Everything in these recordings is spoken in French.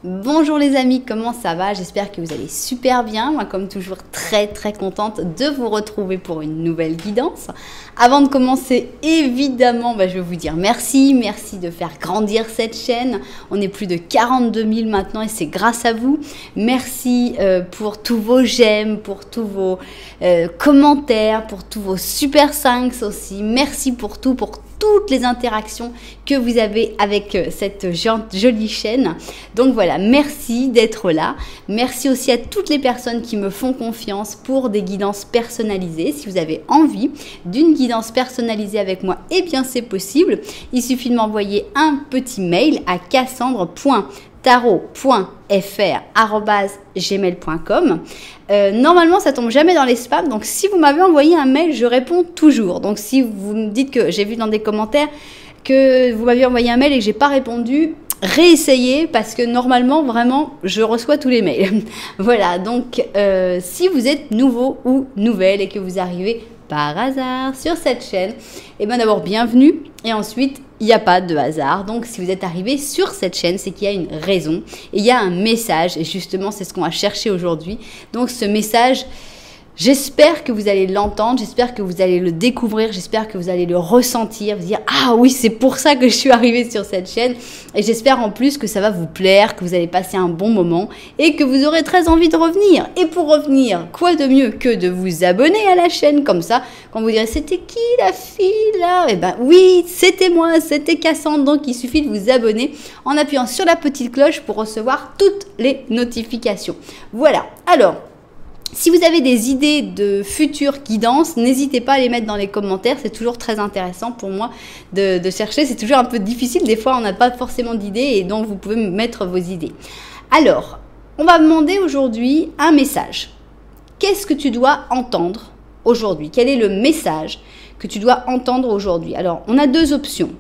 Bonjour les amis, comment ça va? J'espère que vous allez super bien. Moi, comme toujours, très contente de vous retrouver pour une nouvelle guidance. Avant de commencer, évidemment, je vais vous dire merci de faire grandir cette chaîne. On est plus de 42 000 maintenant et c'est grâce à vous. Merci pour tous vos j'aime, pour tous vos commentaires, pour tous vos super thanks aussi. Merci pour tout, pour toutes les interactions que vous avez avec cette jolie chaîne. Donc voilà, merci d'être là. Merci aussi à toutes les personnes qui me font confiance pour des guidances personnalisées. Si vous avez envie d'une guidance personnalisée avec moi, eh bien c'est possible. Il suffit de m'envoyer un petit mail à cassandre.tarot.fr@gmail.com. Normalement, ça tombe jamais dans les spams. Donc, si vous m'avez envoyé un mail, je réponds toujours. Donc, si vous me dites que j'ai vu dans des commentaires que vous m'avez envoyé un mail et que j'ai pas répondu, réessayez parce que normalement, vraiment, je reçois tous les mails. Voilà. Donc, si vous êtes nouveau ou nouvelle et que vous arrivez par hasard sur cette chaîne, et bien d'abord bienvenue et ensuite il n'y a pas de hasard. Donc si vous êtes arrivé sur cette chaîne, c'est qu'il y a une raison et il y a un message et justement c'est ce qu'on va chercher aujourd'hui. Donc ce message, j'espère que vous allez l'entendre, j'espère que vous allez le découvrir, j'espère que vous allez le ressentir, vous dire « Ah oui, c'est pour ça que je suis arrivée sur cette chaîne » et j'espère en plus que ça va vous plaire, que vous allez passer un bon moment et que vous aurez très envie de revenir. Et pour revenir, quoi de mieux que de vous abonner à la chaîne comme ça, quand vous direz « C'était qui la fille là ?» Eh ben oui, c'était moi, c'était Cassandre, donc il suffit de vous abonner en appuyant sur la petite cloche pour recevoir toutes les notifications. Voilà, alors… si vous avez des idées de futures guidances, n'hésitez pas à les mettre dans les commentaires. C'est toujours très intéressant pour moi de chercher. C'est toujours un peu difficile. Des fois, on n'a pas forcément d'idées et donc vous pouvez mettre vos idées. Alors, on va demander aujourd'hui un message. Qu'est-ce que tu dois entendre aujourd'hui? Quel est le message que tu dois entendre aujourd'hui? Alors, on a deux options.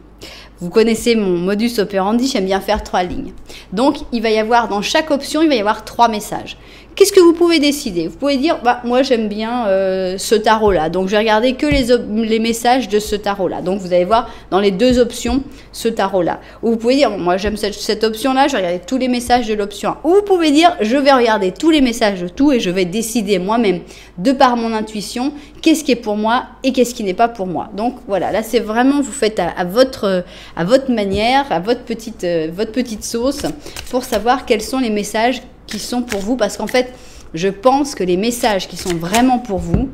Vous connaissez mon modus operandi, j'aime bien faire 3 lignes. Donc, il va y avoir, dans chaque option, il va y avoir 3 messages. Qu'est-ce que vous pouvez décider? Vous pouvez dire, moi j'aime bien ce tarot-là, donc je vais regarder que les messages de ce tarot-là. Donc, vous allez voir dans les deux options ce tarot-là. Ou vous pouvez dire, moi j'aime cette option-là, je vais regarder tous les messages de l'option 1. Ou vous pouvez dire, je vais regarder tous les messages de tout et je vais décider moi-même, de par mon intuition, qu'est-ce qui est pour moi et qu'est-ce qui n'est pas pour moi. Donc, voilà, là c'est vraiment, vous faites à votre manière, à votre petite sauce, pour savoir quels sont les messages qui sont pour vous, parce qu'en fait, je pense que les messages qui sont vraiment pour vous,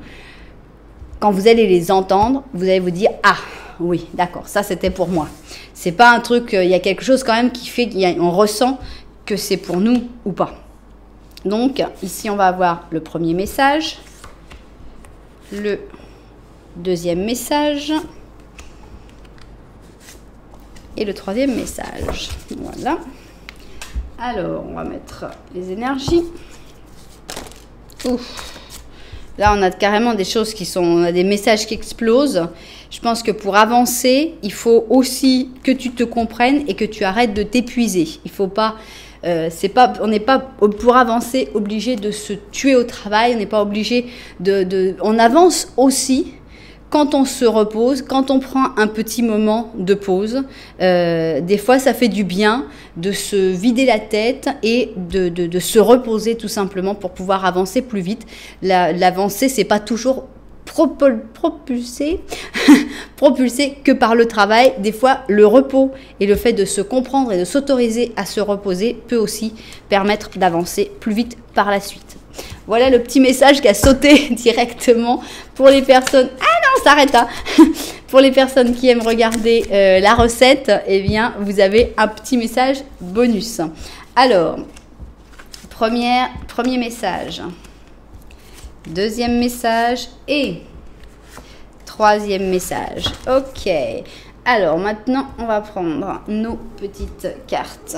quand vous allez les entendre, vous allez vous dire, ah, oui, d'accord, ça c'était pour moi. C'est pas un truc, il y a quelque chose quand même qui fait qu'on ressent que c'est pour nous ou pas. Donc, ici, on va avoir le premier message, le deuxième message, et le troisième message. Voilà. Alors, on va mettre les énergies. Ouf. Là, on a carrément des choses qui sont... On a des messages qui explosent. Je pense que pour avancer, il faut aussi que tu te comprennes et que tu arrêtes de t'épuiser. Il faut pas... on n'est pas, pour avancer, obligé de se tuer au travail. On n'est pas obligé on avance aussi quand on se repose, quand on prend un petit moment de pause. Des fois, ça fait du bien de se vider la tête et de se reposer tout simplement pour pouvoir avancer plus vite. L'avancée, c'est pas toujours propulsé que par le travail. Des fois, le repos et le fait de se comprendre et de s'autoriser à se reposer peut aussi permettre d'avancer plus vite par la suite. Voilà le petit message qui a sauté directement pour les personnes... Ah non, s'arrête là. Pour les personnes qui aiment regarder la recette, eh bien, vous avez un petit message bonus. Alors, premier message, deuxième message et troisième message. Ok. Alors, maintenant, on va prendre nos petites cartes.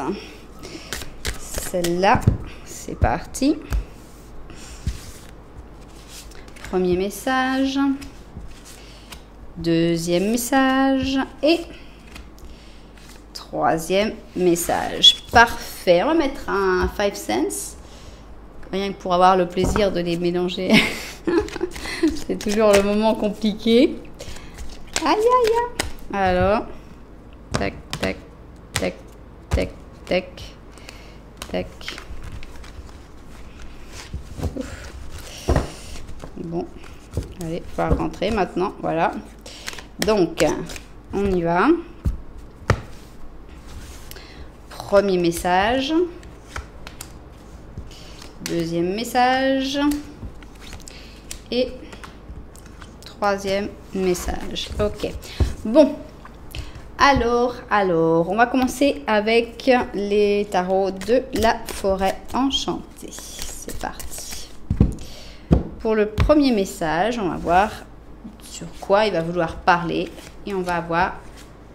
Celle-là, c'est parti. Premier message, deuxième message et troisième message. Parfait. On va mettre un 5 cents, rien que pour avoir le plaisir de les mélanger. C'est toujours le moment compliqué. Aïe, aïe, aïe. Alors, tac, tac, tac, tac, tac. Tac. Ouf. Bon, allez, il va rentrer maintenant, voilà. Donc, on y va. Premier message. Deuxième message. Et troisième message. Ok. Bon. Alors, on va commencer avec les tarots de la forêt enchantée. C'est parti. Pour le premier message, on va voir sur quoi il va vouloir parler. Et on va avoir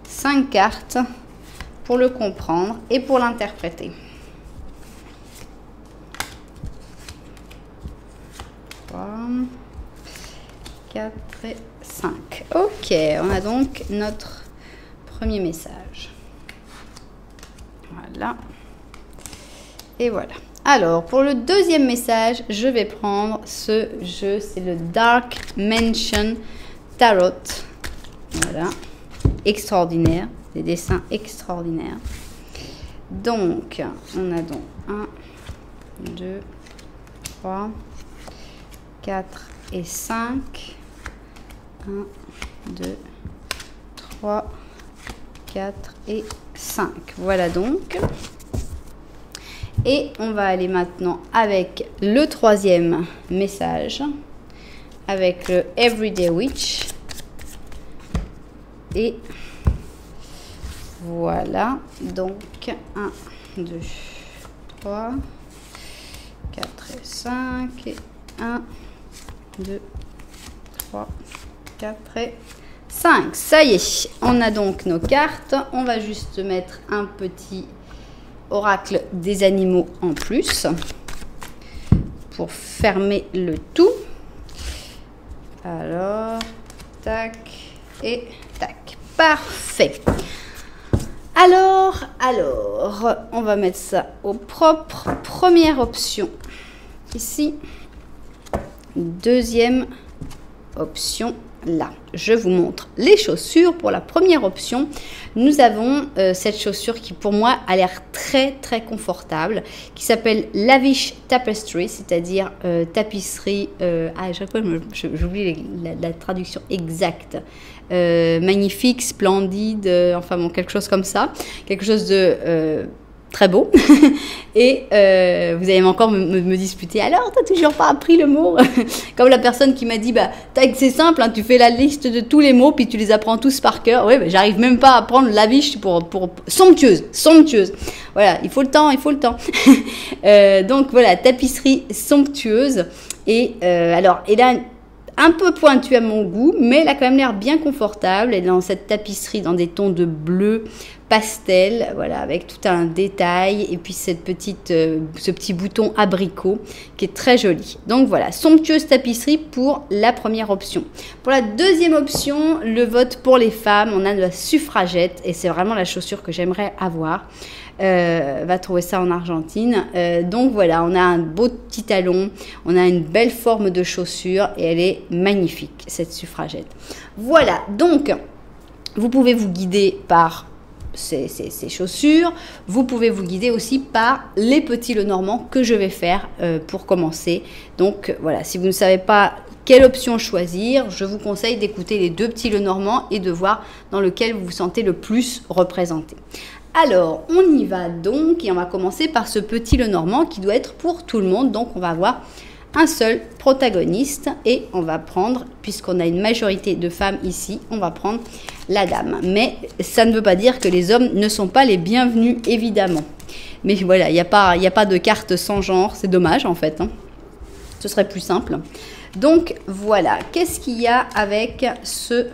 5 cartes pour le comprendre et pour l'interpréter. 3, 4 et 5. Ok, on a donc notre premier message. Voilà. Et voilà. Alors, pour le deuxième message, je vais prendre ce jeu. C'est le Dark Mansion Tarot. Voilà. Extraordinaire. Des dessins extraordinaires. Donc, on a donc 1, 2, 3, 4 et 5. 1, 2, 3, 4 et 5. Voilà donc. Et on va aller maintenant avec le troisième message. Avec le Everyday Witch. Et voilà. Donc 1, 2, 3, 4 et 5. Et 1, 2, 3, 4 et 5. Ça y est, on a donc nos cartes. On va juste mettre un petit oracle des animaux en plus pour fermer le tout. Alors, tac et tac. Parfait. Alors, on va mettre ça au propre. Première option ici. Deuxième option là. Je vous montre les chaussures. Pour la première option, nous avons cette chaussure qui pour moi a l'air très confortable, qui s'appelle Lavish Tapestry, c'est-à-dire tapisserie, à chaque fois j'oublie la traduction exacte, magnifique, splendide, enfin bon, quelque chose comme ça, quelque chose de très beau. Et vous allez encore me disputer, alors t'as toujours pas appris le mot? Comme la personne qui m'a dit, bah c'est simple, hein, tu fais la liste de tous les mots puis tu les apprends tous par cœur. Ouais, bah, j'arrive même pas à apprendre lavish pour somptueuse. Voilà, il faut le temps. Donc voilà, tapisserie somptueuse. Et alors, elle a un peu pointue à mon goût, mais elle a quand même l'air bien confortable. Elle est dans cette tapisserie dans des tons de bleu pastel, voilà, avec tout un détail et puis ce petit bouton abricot qui est très joli. Donc voilà, somptueuse tapisserie pour la première option. Pour la deuxième option, le vote pour les femmes, on a de la suffragette et c'est vraiment la chaussure que j'aimerais avoir. Va trouver ça en Argentine. Donc voilà, on a un beau petit talon, on a une belle forme de chaussure et elle est magnifique, cette suffragette. Voilà, donc vous pouvez vous guider par ces chaussures, vous pouvez vous guider aussi par les petits Lenormand que je vais faire pour commencer. Donc voilà, si vous ne savez pas quelle option choisir, je vous conseille d'écouter les 2 petits Lenormand et de voir dans lequel vous vous sentez le plus représenté. Alors, on y va donc et on va commencer par ce petit Lenormand qui doit être pour tout le monde. Donc, on va avoir un seul protagoniste et on va prendre, puisqu'on a une majorité de femmes ici, on va prendre la dame. Mais ça ne veut pas dire que les hommes ne sont pas les bienvenus, évidemment. Mais voilà, il n'y a pas de carte sans genre, c'est dommage en fait, hein. Ce serait plus simple. Donc, voilà, qu'est-ce qu'il y a avec ce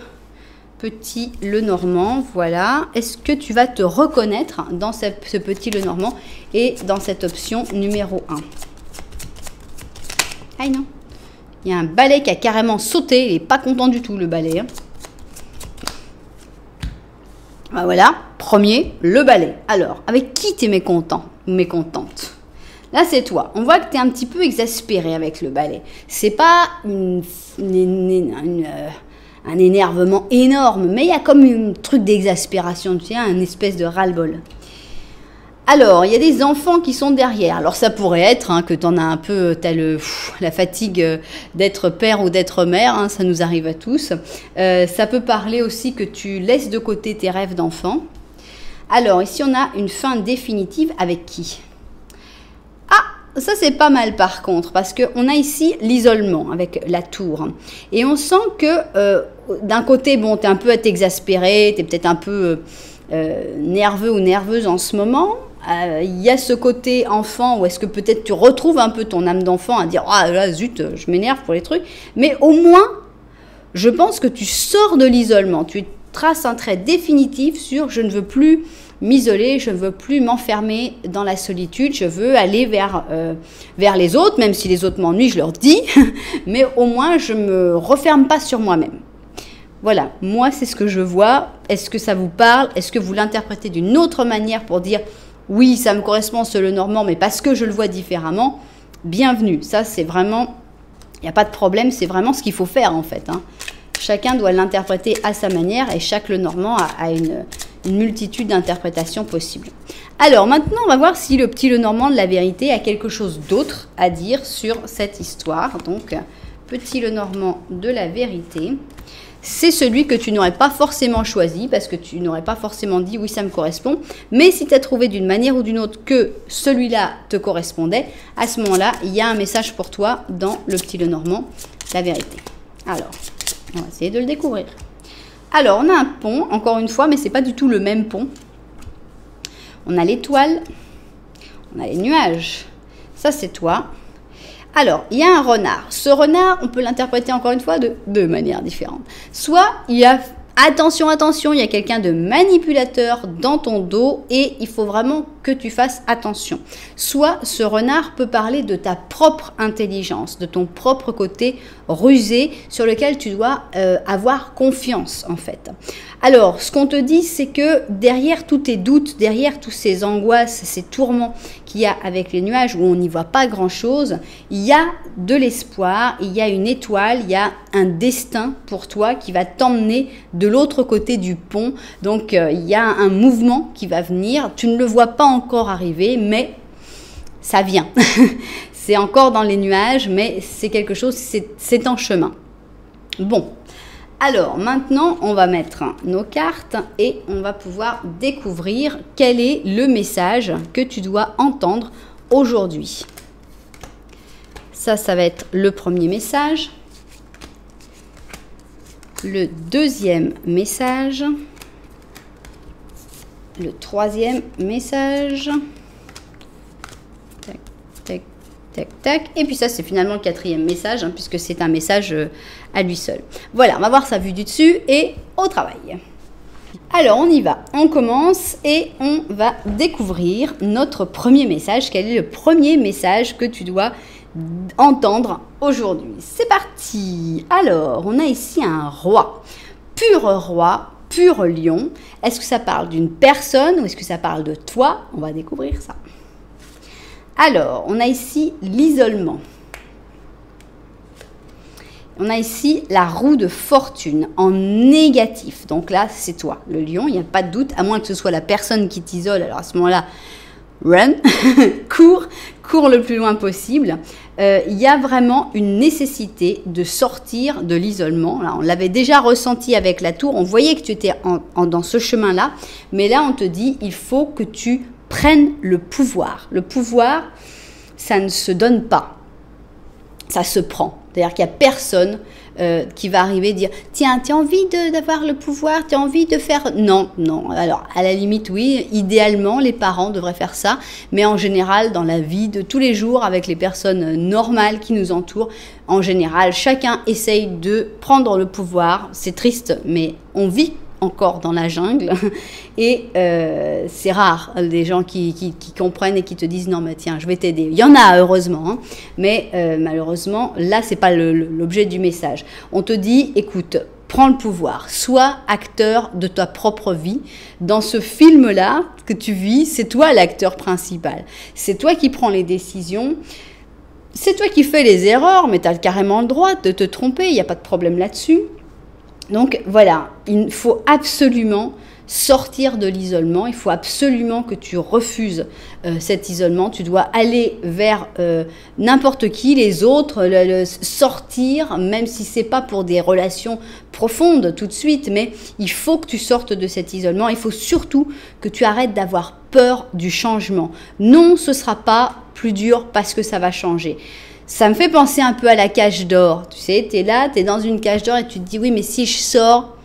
petit Lenormand, voilà. Est-ce que tu vas te reconnaître dans ce petit Lenormand et dans cette option numéro 1? Ah non, il y a un balai qui a carrément sauté, il n'est pas content du tout le balai. Hein. Ben voilà, premier, le balai. Alors, avec qui tu es mécontent ou mécontente? Là, c'est toi. On voit que tu es un petit peu exaspéré avec le balai. C'est pas un énervement énorme, mais il y a comme un truc d'exaspération, tu sais, un espèce de ras-le-bol. Alors, il y a des enfants qui sont derrière. Alors, ça pourrait être hein, que tu en as un peu, tu as la fatigue d'être père ou d'être mère, hein, ça nous arrive à tous. Ça peut parler aussi que tu laisses de côté tes rêves d'enfant. Alors, ici, on a une fin définitive avec qui? Ah, ça c'est pas mal par contre, parce qu'on a ici l'isolement avec la tour. Et on sent que d'un côté, bon, tu es un peu exaspéré, tu es peut-être un peu nerveux ou nerveuse en ce moment. Il y a ce côté enfant où est-ce que peut-être tu retrouves un peu ton âme d'enfant à dire « Ah là, zut, je m'énerve pour les trucs ». Mais au moins, je pense que tu sors de l'isolement. Tu traces un trait définitif sur « Je ne veux plus m'isoler, je ne veux plus m'enfermer dans la solitude, je veux aller vers les autres, même si les autres m'ennuient, je leur dis, mais au moins je ne me referme pas sur moi-même ». Voilà, moi c'est ce que je vois. Est-ce que ça vous parle? Est-ce que vous l'interprétez d'une autre manière pour dire oui, ça me correspond, c'est le normand, mais parce que je le vois différemment? Bienvenue, ça c'est vraiment, il n'y a pas de problème, c'est vraiment ce qu'il faut faire en fait. Hein. Chacun doit l'interpréter à sa manière et chaque le normand a une multitude d'interprétations possibles. Alors maintenant, on va voir si le petit Lenormand de la vérité a quelque chose d'autre à dire sur cette histoire. Donc, petit Lenormand de la vérité, c'est celui que tu n'aurais pas forcément choisi parce que tu n'aurais pas forcément dit oui, ça me correspond. Mais si tu as trouvé d'une manière ou d'une autre que celui-là te correspondait, à ce moment-là, il y a un message pour toi dans le petit Lenormand de la vérité. Alors, on va essayer de le découvrir. Alors, on a un pont, encore une fois, mais ce n'est pas du tout le même pont. On a l'étoile, on a les nuages. Ça, c'est toi. Alors, il y a un renard. Ce renard, on peut l'interpréter encore une fois de deux manières différentes. Soit, il y a, attention, attention, il y a quelqu'un de manipulateur dans ton dos et il faut vraiment que tu fasses attention. Soit, ce renard peut parler de ta propre intelligence, de ton propre côté rusé sur lequel tu dois avoir confiance en fait. Alors, ce qu'on te dit, c'est que derrière tous tes doutes, derrière tous ces angoisses, ces tourments qu'il y a avec les nuages où on n'y voit pas grand-chose, il y a de l'espoir, il y a une étoile, il y a un destin pour toi qui va t'emmener de l'autre côté du pont. Donc, il y a un mouvement qui va venir. Tu ne le vois pas encore arriver, mais ça vient. C'est encore dans les nuages, mais c'est quelque chose, c'est en chemin. Bon. Alors, maintenant, on va mettre nos cartes et on va pouvoir découvrir quel est le message que tu dois entendre aujourd'hui. Ça va être le premier message. Le deuxième message. Le troisième message. Tac, tac, tac, tac. Et puis ça, c'est finalement le quatrième message, hein, puisque c'est un message à lui seul. Voilà, on va voir sa vue du dessus et au travail. Alors, on y va. On commence et on va découvrir notre premier message. Quel est le premier message que tu dois entendre aujourd'hui? C'est parti. Alors, on a ici un roi. Pur lion. Est-ce que ça parle d'une personne ou est-ce que ça parle de toi? On va découvrir ça. Alors, on a ici l'isolement. On a ici la roue de fortune en négatif. Donc là, c'est toi, le lion, il n'y a pas de doute, à moins que ce soit la personne qui t'isole. Alors à ce moment-là, run, cours le plus loin possible. Il y a vraiment une nécessité de sortir de l'isolement. Là, on l'avait déjà ressenti avec la tour, on voyait que tu étais dans ce chemin-là, mais là, on te dit, il faut que tu prennes le pouvoir. Le pouvoir, ça ne se donne pas, ça se prend. C'est-à-dire qu'il n'y a personne qui va arriver et dire « Tiens, tu as envie d'avoir le pouvoir, tu as envie de faire… » Non, non. Alors, à la limite, oui, idéalement, les parents devraient faire ça. Mais en général, dans la vie de tous les jours, avec les personnes normales qui nous entourent, en général, chacun essaye de prendre le pouvoir. C'est triste, mais on vit encore dans la jungle et c'est rare les gens qui comprennent et qui te disent non mais tiens je vais t'aider. Il y en a heureusement hein, mais malheureusement là c'est pas l'objet du message. On te dit écoute, prends le pouvoir, sois acteur de ta propre vie. Dans ce film là que tu vis, c'est toi l'acteur principal, c'est toi qui prends les décisions. C'est toi qui fais les erreurs, mais tu as carrément le droit de te tromper, il n'y a pas de problème là-dessus. Donc voilà, il faut absolument sortir de l'isolement. Il faut absolument que tu refuses cet isolement. Tu dois aller vers n'importe qui, les autres, sortir, même si c'est pas pour des relations profondes tout de suite, mais il faut que tu sortes de cet isolement. Il faut surtout que tu arrêtes d'avoir peur du changement. Non, ce sera pas plus dur parce que ça va changer. Ça me fait penser un peu à la cage d'or. Tu sais, tu es là, tu es dans une cage d'or et tu te dis, oui, mais si je sors,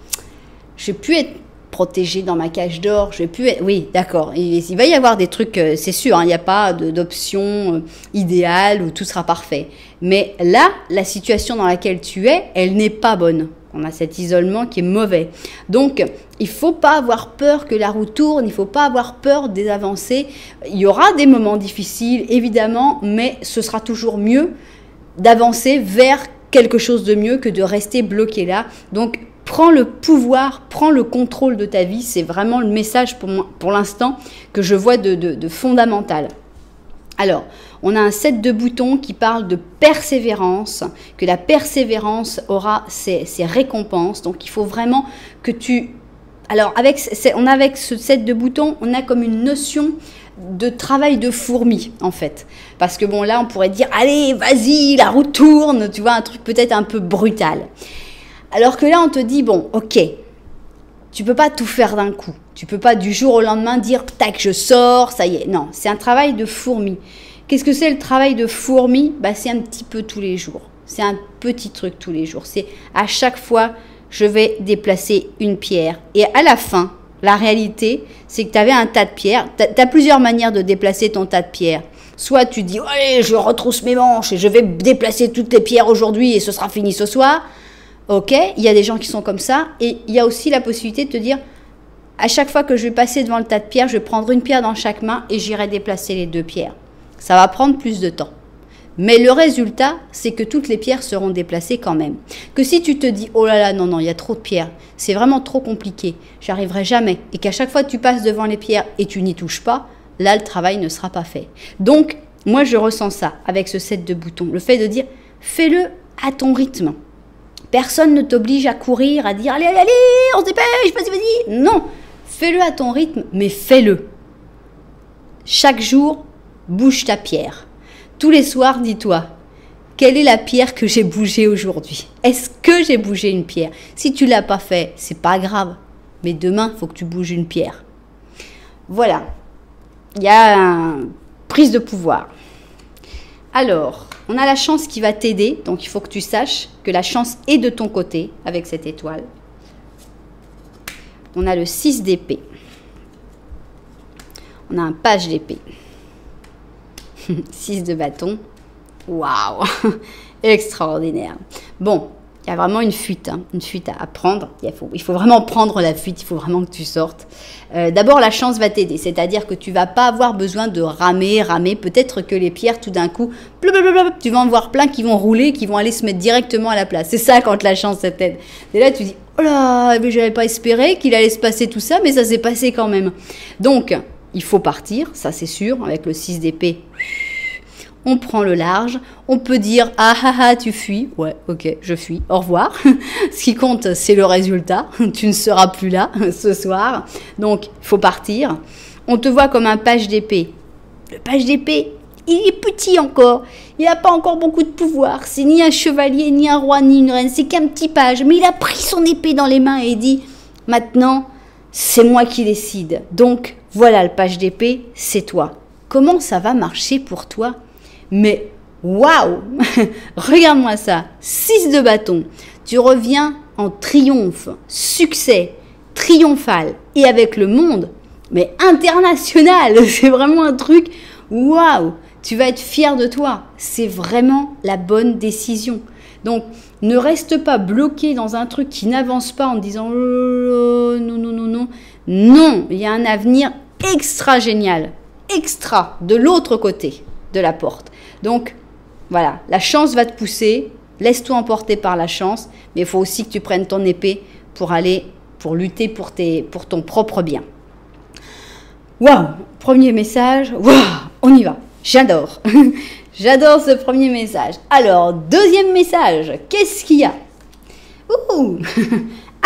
je vais plus être protégée dans ma cage d'or. Je vais plus être... Oui, d'accord. Il va y avoir des trucs, c'est sûr, hein, il n'y a pas d'option idéale où tout sera parfait. Mais là, la situation dans laquelle tu es, elle n'est pas bonne. On a cet isolement qui est mauvais. Donc, il ne faut pas avoir peur que la roue tourne, il ne faut pas avoir peur des avancées. Il y aura des moments difficiles, évidemment, mais ce sera toujours mieux d'avancer vers quelque chose de mieux que de rester bloqué là. Donc, prends le pouvoir, prends le contrôle de ta vie. C'est vraiment le message pour l'instant que je vois de fondamental. Alors, on a un set de boutons qui parle de persévérance, que la persévérance aura ses récompenses. Donc, il faut vraiment que tu... Alors, avec ce set de boutons, on a comme une notion de travail de fourmi, en fait. Parce que, bon, là, on pourrait dire, allez, vas-y, la roue tourne, tu vois, un truc peut-être un peu brutal. Alors que là, on te dit, bon, ok, tu peux pas tout faire d'un coup. Tu peux pas du jour au lendemain dire, tac, je sors, ça y est. Non, c'est un travail de fourmi. Qu'est-ce que c'est le travail de fourmi? Bah, c'est un petit peu tous les jours. C'est un petit truc tous les jours. C'est à chaque fois, je vais déplacer une pierre. Et à la fin, la réalité, c'est que tu avais un tas de pierres. Tu as plusieurs manières de déplacer ton tas de pierres. Soit tu dis, allez, je retrousse mes manches et je vais déplacer toutes les pierres aujourd'hui et ce sera fini ce soir. Ok, il y a des gens qui sont comme ça. Et il y a aussi la possibilité de te dire, à chaque fois que je vais passer devant le tas de pierres, je vais prendre une pierre dans chaque main et j'irai déplacer les deux pierres. Ça va prendre plus de temps. Mais le résultat, c'est que toutes les pierres seront déplacées quand même. Que si tu te dis, oh là là, non, il y a trop de pierres, c'est vraiment trop compliqué, j'arriverai jamais, et qu'à chaque fois tu passes devant les pierres et tu n'y touches pas, là, le travail ne sera pas fait. Donc, moi, je ressens ça avec ce set de boutons. Le fait de dire, fais-le à ton rythme. Personne ne t'oblige à courir, à dire, allez, allez, allez, on se dépêche, vas-y, vas-y. Non, fais-le à ton rythme, mais fais-le. Chaque jour, bouge ta pierre. Tous les soirs, dis-toi, quelle est la pierre que j'ai bougée aujourd'hui? Est-ce que j'ai bougé une pierre? Si tu ne l'as pas fait, c'est pas grave. Mais demain, il faut que tu bouges une pierre. Voilà. Il y a une prise de pouvoir. Alors, on a la chance qui va t'aider. Donc, il faut que tu saches que la chance est de ton côté avec cette étoile. On a le 6 d'épée. On a un page d'épée. 6 de bâton. Waouh! Extraordinaire. Bon, il y a vraiment une fuite à prendre. Il faut vraiment prendre la fuite, il faut vraiment que tu sortes. D'abord, la chance va t'aider, c'est-à-dire que tu vas pas avoir besoin de ramer. Peut-être que les pierres, tout d'un coup, tu vas en voir plein qui vont rouler, qui vont aller se mettre directement à la place. C'est ça quand la chance t'aide. Et là, tu dis, oh là, mais j'avais pas espéré qu'il allait se passer tout ça, mais ça s'est passé quand même. Donc, il faut partir, ça c'est sûr, avec le 6 d'épée. On prend le large, on peut dire « Ah ah ah, tu fuis ». Ouais, ok, je fuis, au revoir. Ce qui compte, c'est le résultat. Tu ne seras plus là ce soir. Donc, il faut partir. On te voit comme un page d'épée. Le page d'épée, il est petit encore. Il n'a pas encore beaucoup de pouvoir. C'est ni un chevalier, ni un roi, ni une reine. C'est qu'un petit page. Mais il a pris son épée dans les mains et dit « Maintenant, c'est moi qui décide. Donc, voilà, le page d'épée, c'est toi. Comment ça va marcher pour toi ? Mais waouh! Regarde-moi ça. 6 de bâton. Tu reviens en triomphe, succès, triomphal. Et avec le monde, mais international. C'est vraiment un truc, waouh! Tu vas être fier de toi. C'est vraiment la bonne décision. Donc, ne reste pas bloqué dans un truc qui n'avance pas en te disant oh, non, non, non, non. Non, il y a un avenir extra génial. Extra, de l'autre côté de la porte. Donc, voilà, la chance va te pousser, laisse-toi emporter par la chance, mais il faut aussi que tu prennes ton épée pour lutter pour ton propre bien. Waouh, premier message, waouh, on y va, j'adore, j'adore ce premier message. Alors, deuxième message, qu'est-ce qu'il y a? Ouh,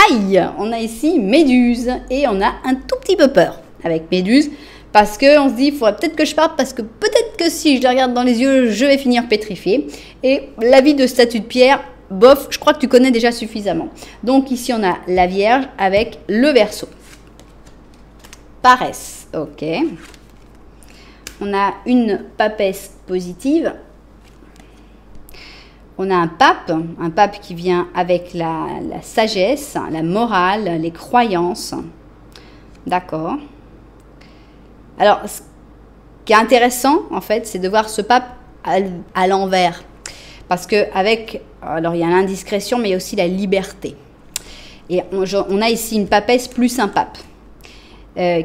Aïe, on a ici Méduse et on a un tout petit peu peur avec Méduse parce qu'on se dit, il faudrait peut-être que je parte parce que peut-être que si je les regarde dans les yeux, je vais finir pétrifiée. Et la vie de statue de pierre, bof, je crois que tu connais déjà suffisamment. Donc ici, on a la Vierge avec le Verseau. Paresse, ok. On a une papesse positive. On a un pape qui vient avec la sagesse, la morale, les croyances. D'accord. Alors, ce qui est intéressant, en fait, c'est de voir ce pape à l'envers. Parce qu'avec, alors il y a l'indiscrétion, mais il y a aussi la liberté. Et on a ici une papesse plus un pape.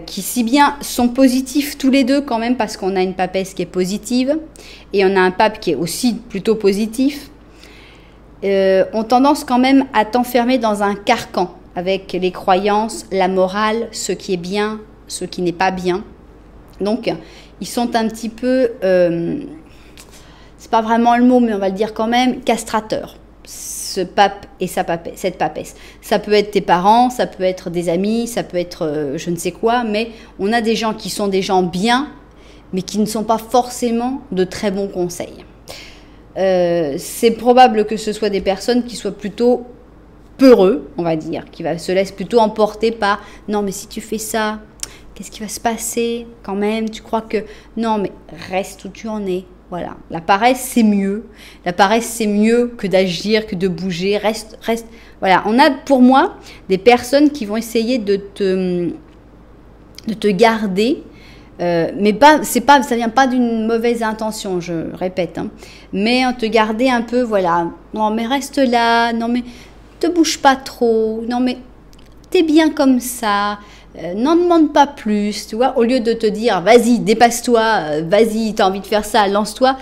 Qui si bien sont positifs tous les deux quand même, parce qu'on a une papesse qui est positive, et on a un pape qui est aussi plutôt positif, ont tendance quand même à t'enfermer dans un carcan, avec les croyances, la morale, ce qui est bien, ce qui n'est pas bien. Donc, ils sont un petit peu, c'est pas vraiment le mot, mais on va le dire quand même, castrateurs. Ce pape et cette papesse. Ça peut être tes parents, ça peut être des amis, ça peut être je ne sais quoi, mais on a des gens qui sont des gens bien, mais qui ne sont pas forcément de très bons conseils. C'est probable que ce soit des personnes qui soient plutôt peureux, on va dire, qui se laissent plutôt emporter par « non mais si tu fais ça, qu'est-ce qui va se passer quand même? Tu crois que... non mais reste où tu en es. » Voilà, la paresse c'est mieux. La paresse c'est mieux que d'agir, que de bouger. Reste. Voilà, on a pour moi des personnes qui vont essayer de te garder, mais pas, ça vient pas d'une mauvaise intention, je répète, hein, mais te garder un peu, voilà. Non mais reste là, non mais te bouge pas trop, non mais t'es bien comme ça. N'en demande pas plus, tu vois, au lieu de te dire vas-y, dépasse-toi, vas-y, t'as envie de faire ça, lance-toi.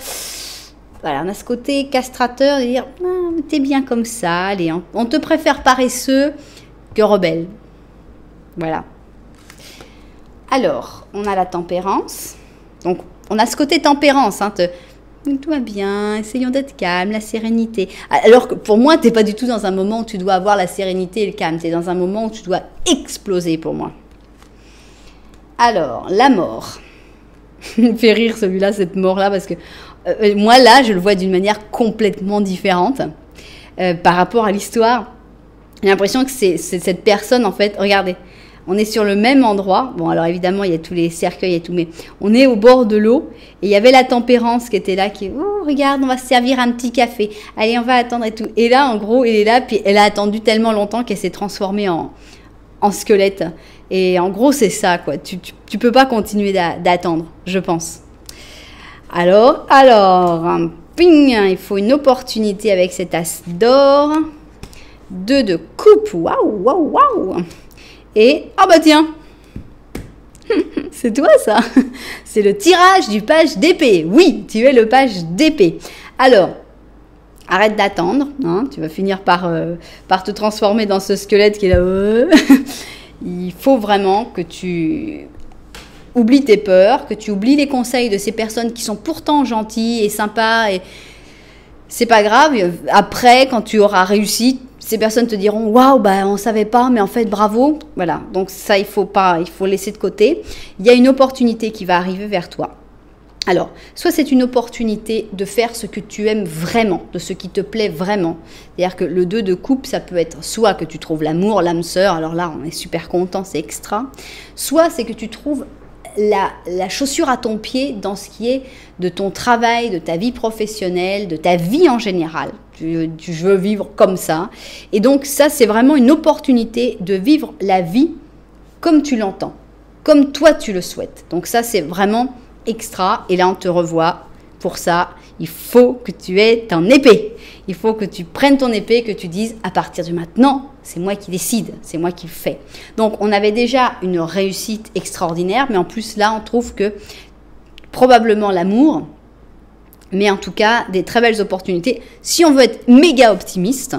Voilà, on a ce côté castrateur de dire ah, t'es bien comme ça, allez, on te préfère paresseux que rebelle. Voilà. Alors, on a la tempérance. Donc, on a ce côté tempérance, hein, tout va bien, essayons d'être calme, la sérénité. Alors que pour moi, t'es pas du tout dans un moment où tu dois avoir la sérénité et le calme, t'es dans un moment où tu dois exploser pour moi. Alors, la mort. Il me fait rire celui-là, cette mort-là, parce que moi, là, je le vois d'une manière complètement différente par rapport à l'histoire. J'ai l'impression que c'est cette personne, en fait, regardez, on est sur le même endroit. Bon, alors évidemment, il y a tous les cercueils et tout, mais on est au bord de l'eau. Et il y avait la tempérance qui était là, qui, oh, regarde, on va se servir un petit café. Allez, on va attendre et tout. Et là, en gros, elle est là, puis elle a attendu tellement longtemps qu'elle s'est transformée en squelette. Et en gros, c'est ça, quoi. Tu peux pas continuer d'attendre, je pense. Alors, ping, il faut une opportunité avec cet as d'or. 2 de coupe, waouh. Et, ah bah tiens, c'est toi ça. C'est le tirage du page d'épée. Oui, tu es le page d'épée. Alors, arrête d'attendre, hein, tu vas finir par te transformer dans ce squelette qui est là. Il faut vraiment que tu oublies tes peurs, que tu oublies les conseils de ces personnes qui sont pourtant gentilles et sympas. Et c'est pas grave. Après, quand tu auras réussi, ces personnes te diront waouh, bah on savait pas, mais en fait bravo. Voilà. Donc ça, il faut laisser de côté. Il y a une opportunité qui va arriver vers toi. Alors, soit c'est une opportunité de faire ce que tu aimes vraiment, de ce qui te plaît vraiment. C'est-à-dire que le 2 de coupe, ça peut être soit que tu trouves l'amour, l'âme sœur, alors là, on est super content, c'est extra. Soit c'est que tu trouves la chaussure à ton pied dans ce qui est de ton travail, de ta vie professionnelle, de ta vie en général. Tu veux vivre comme ça. Et donc, ça, c'est vraiment une opportunité de vivre la vie comme tu l'entends, comme toi, tu le souhaites. Donc ça, c'est vraiment extra, et là on te revoit. Pour ça, il faut que tu aies ton épée. Il faut que tu prennes ton épée, que tu dises à partir de maintenant, c'est moi qui décide, c'est moi qui le fais. Donc on avait déjà une réussite extraordinaire, mais en plus là on trouve que probablement l'amour, mais en tout cas des très belles opportunités. Si on veut être méga optimiste,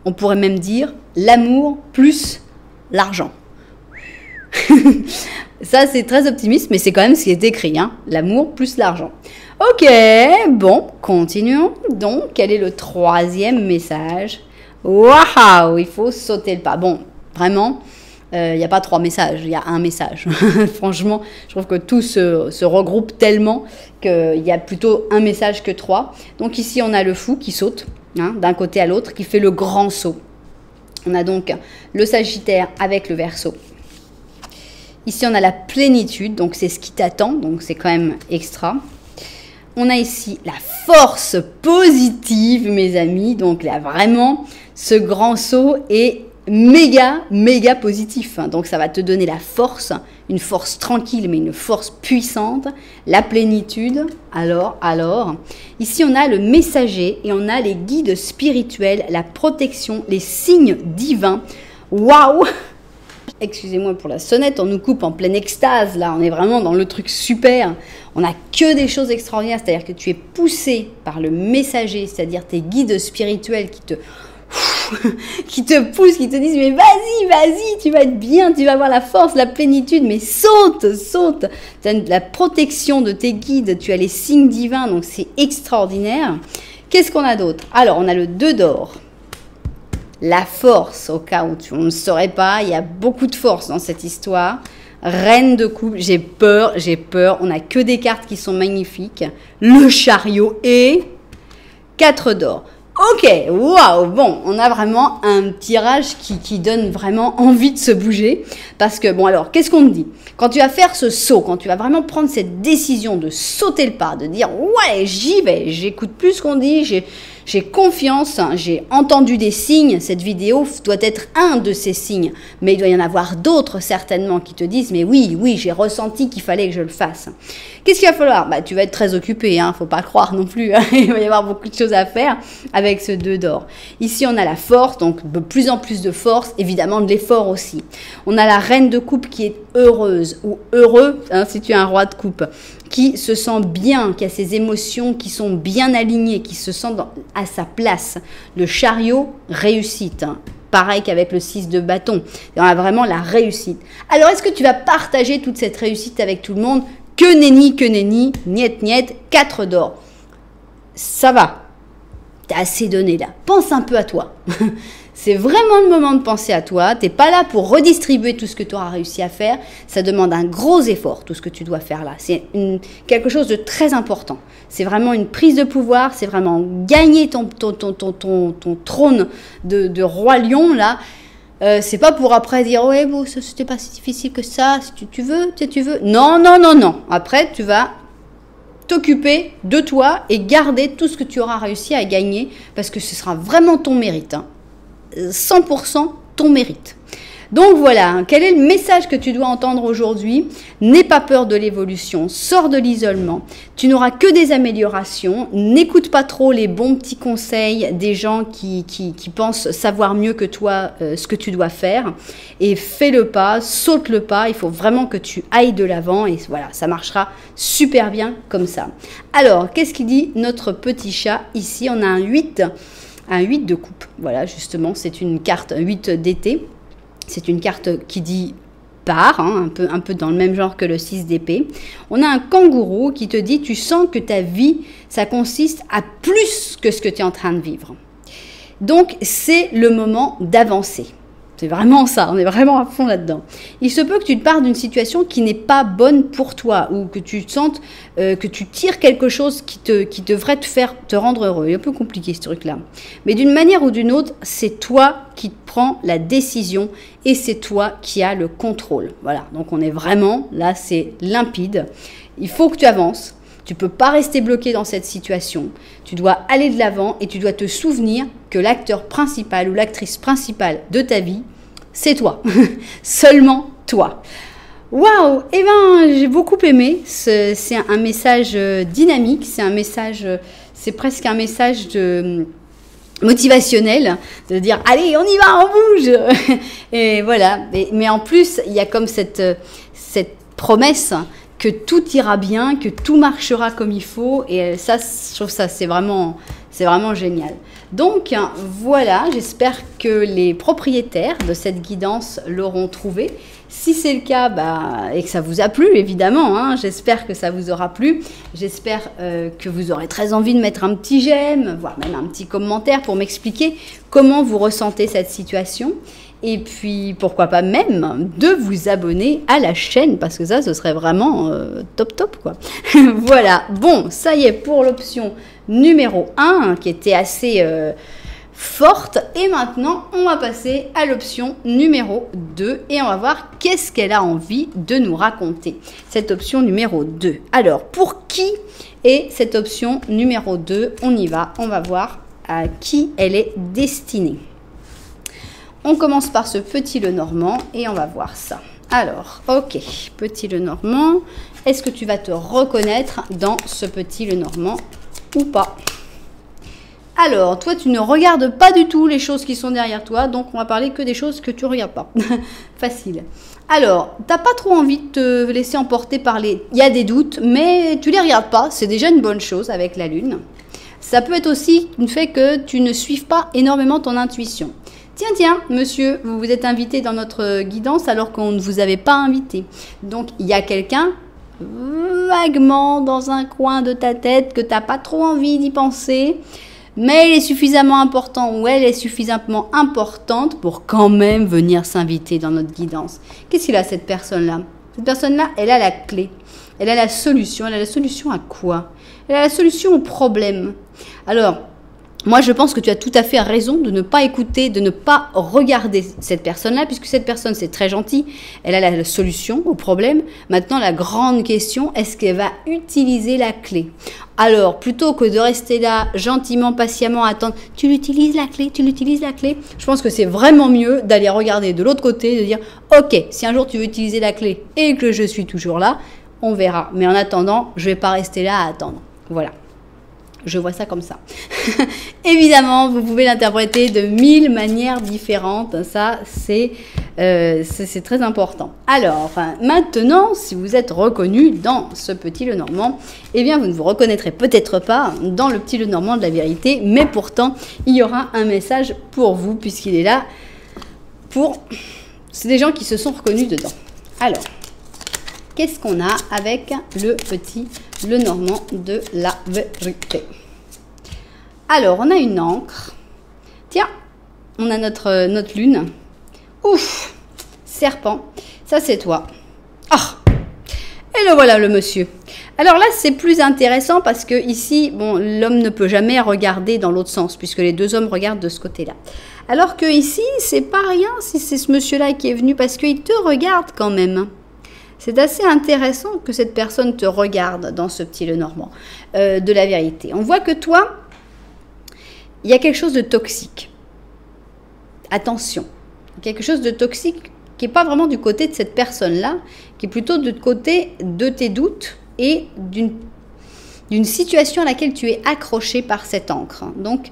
on pourrait même dire l'amour plus l'argent. Ça, c'est très optimiste, mais c'est quand même ce qui est écrit, hein. L'amour plus l'argent. Ok, bon, continuons. Donc, quel est le 3e message? Waouh, il faut sauter le pas. Bon, vraiment, il n'y a pas 3 messages, il y a un message. Franchement, je trouve que tout se regroupe tellement qu'il y a plutôt un message que 3. Donc ici, on a le fou qui saute hein, d'un côté à l'autre, qui fait le grand saut. On a donc le Sagittaire avec le Verseau. Ici, on a la plénitude, donc c'est ce qui t'attend, donc c'est quand même extra. On a ici la force positive, mes amis. Donc là, vraiment, ce grand saut est méga positif. Donc ça va te donner la force, une force tranquille, mais une force puissante. La plénitude. Alors. Ici, on a le messager et on a les guides spirituels, la protection, les signes divins. Waouh! Excusez-moi pour la sonnette, on nous coupe en pleine extase, là, on est vraiment dans le truc super. On n'a que des choses extraordinaires, c'est-à-dire que tu es poussé par le messager, c'est-à-dire tes guides spirituels qui te poussent, qui te disent mais vas-y, tu vas être bien, tu vas avoir la force, la plénitude, mais saute. Tu as la protection de tes guides, tu as les signes divins, donc c'est extraordinaire. Qu'est-ce qu'on a d'autre? Alors, on a le 2 d'or. La force, au cas où on ne saurait pas, il y a beaucoup de force dans cette histoire. Reine de coupe, j'ai peur. On n'a que des cartes qui sont magnifiques. Le chariot et 4 d'or. Ok, waouh, bon, on a vraiment un tirage qui donne vraiment envie de se bouger. Parce que, bon alors, qu'est-ce qu'on te dit? Quand tu vas faire ce saut, quand tu vas vraiment prendre cette décision de sauter le pas, de dire « Ouais, j'y vais, j'écoute plus ce qu'on dit, j'ai confiance, j'ai entendu des signes, cette vidéo doit être un de ces signes. » Mais il doit y en avoir d'autres certainement qui te disent « Mais oui, j'ai ressenti qu'il fallait que je le fasse. » Qu'est-ce qu'il va falloir? Bah, tu vas être très occupé, hein, faut pas croire non plus. Hein. Il va y avoir beaucoup de choses à faire avec ce 2 d'or. Ici, on a la force, donc de plus en plus de force, évidemment de l'effort aussi. On a la reine de coupe qui est heureuse ou heureux, hein, si tu es un roi de coupe, qui se sent bien, qui a ses émotions qui sont bien alignées, qui se sent à sa place. Le chariot, réussite. Hein. Pareil qu'avec le 6 de bâton. On a vraiment la réussite. Alors, est-ce que tu vas partager toute cette réussite avec tout le monde? Que nenni, niet, 4 d'or. Ça va. T'as assez donné là. Pense un peu à toi. C'est vraiment le moment de penser à toi. T'es pas là pour redistribuer tout ce que tu auras réussi à faire. Ça demande un gros effort, tout ce que tu dois faire là. C'est quelque chose de très important. C'est vraiment une prise de pouvoir. C'est vraiment gagner ton trône de roi lion là. C'est pas pour après dire ouais bon c'était pas si difficile que ça, si tu veux. Non. Après tu vas t'occuper de toi et garder tout ce que tu auras réussi à gagner parce que ce sera vraiment ton mérite. Hein. 100% ton mérite. Donc voilà, quel est le message que tu dois entendre aujourd'hui? N'aie pas peur de l'évolution, sors de l'isolement, tu n'auras que des améliorations, n'écoute pas trop les bons petits conseils des gens qui pensent savoir mieux que toi ce que tu dois faire et fais le pas, saute le pas, il faut vraiment que tu ailles de l'avant et voilà, ça marchera super bien comme ça. Alors, qu'est-ce qu'il dit notre petit chat? Ici, on a un 8 de coupe, voilà justement, c'est une carte 8 d'été. C'est une carte qui dit part, hein, un peu dans le même genre que le 6 d'épée. On a un kangourou qui te dit, tu sens que ta vie, ça consiste à plus que ce que tu es en train de vivre. Donc, c'est le moment d'avancer. C'est vraiment ça, on est vraiment à fond là-dedans. Il se peut que tu te parles d'une situation qui n'est pas bonne pour toi ou que tu sentes que tu tires quelque chose qui devrait te rendre heureux. C'est un peu compliqué ce truc-là. Mais d'une manière ou d'une autre, c'est toi qui prends la décision et c'est toi qui as le contrôle. Voilà, donc on est vraiment, là c'est limpide. Il faut que tu avances. Tu ne peux pas rester bloqué dans cette situation. Tu dois aller de l'avant et tu dois te souvenir que l'acteur principal ou l'actrice principale de ta vie, c'est toi. Seulement toi. Waouh! Eh bien, j'ai beaucoup aimé. C'est un message dynamique. C'est presque un message motivationnel. De dire, allez, on y va, on bouge! Et voilà. Mais en plus, il y a comme cette promesse que tout ira bien, que tout marchera comme il faut. Et ça, je trouve ça, c'est vraiment génial. Donc voilà, j'espère que les propriétaires de cette guidance l'auront trouvé. Si c'est le cas, et que ça vous a plu, évidemment, hein, j'espère que ça vous aura plu. J'espère que vous aurez très envie de mettre un petit j'aime, voire même un petit commentaire pour m'expliquer comment vous ressentez cette situation. Et puis, pourquoi pas même de vous abonner à la chaîne, parce que ça, ce serait vraiment top, quoi. Voilà, bon, ça y est pour l'option numéro 1, qui était assez forte. Et maintenant, on va passer à l'option numéro 2, et on va voir qu'est-ce qu'elle a envie de nous raconter, cette option numéro 2. Alors, pour qui est cette option numéro 2? On y va, on va voir à qui elle est destinée. On commence par ce petit Lenormand et on va voir ça. Alors, ok, petit Lenormand, est-ce que tu vas te reconnaître dans ce petit Lenormand ou pas? Alors, toi, tu ne regardes pas du tout les choses qui sont derrière toi, donc on va parler que des choses que tu ne regardes pas. Facile. Alors, tu n'as pas trop envie de te laisser emporter par les... Il y a des doutes, mais tu ne les regardes pas, c'est déjà une bonne chose avec la Lune. Ça peut être aussi le fait que tu ne suives pas énormément ton intuition. Tiens, monsieur, vous vous êtes invité dans notre guidance alors qu'on ne vous avait pas invité. Donc, il y a quelqu'un vaguement dans un coin de ta tête que tu n'as pas trop envie d'y penser, mais il est suffisamment important ou elle est suffisamment importante pour quand même venir s'inviter dans notre guidance. Qu'est-ce qu'il a, cette personne-là? Cette personne-là, elle a la clé. Elle a la solution. Elle a la solution à quoi? Elle a la solution au problème. Alors, moi, je pense que tu as tout à fait raison de ne pas écouter, de ne pas regarder cette personne-là, puisque cette personne, c'est très gentil. Elle a la solution au problème. Maintenant, la grande question, est-ce qu'elle va utiliser la clé? Alors, plutôt que de rester là, gentiment, patiemment, attendre, tu l'utilises la clé, tu l'utilises la clé, je pense que c'est vraiment mieux d'aller regarder de l'autre côté, de dire, ok, si un jour tu veux utiliser la clé et que je suis toujours là, on verra. Mais en attendant, je ne vais pas rester là à attendre. Voilà. Je vois ça comme ça. Évidemment, vous pouvez l'interpréter de 1000 manières différentes. Ça, c'est très important. Alors, maintenant, si vous êtes reconnu dans ce petit Lenormand, eh bien, vous ne vous reconnaîtrez peut-être pas dans le petit Lenormand de la vérité, mais pourtant, il y aura un message pour vous, puisqu'il est là pour... C'est des gens qui se sont reconnus dedans. Alors, qu'est-ce qu'on a avec le petit Lenormand de la vérité? Alors, on a une encre. Tiens, on a notre lune. Ouf, serpent. Ça, c'est toi. Ah, et le voilà, le monsieur. Alors là, c'est plus intéressant parce que ici, bon, l'homme ne peut jamais regarder dans l'autre sens puisque les deux hommes regardent de ce côté-là. Alors que ici, c'est pas rien si c'est ce monsieur-là qui est venu parce qu'il te regarde quand même. C'est assez intéressant que cette personne te regarde dans ce petit Lenormand de la vérité. On voit que toi, il y a quelque chose de toxique. Attention, quelque chose de toxique qui n'est pas vraiment du côté de cette personne-là, qui est plutôt du côté de tes doutes et d'une situation à laquelle tu es accroché par cette encre. Donc,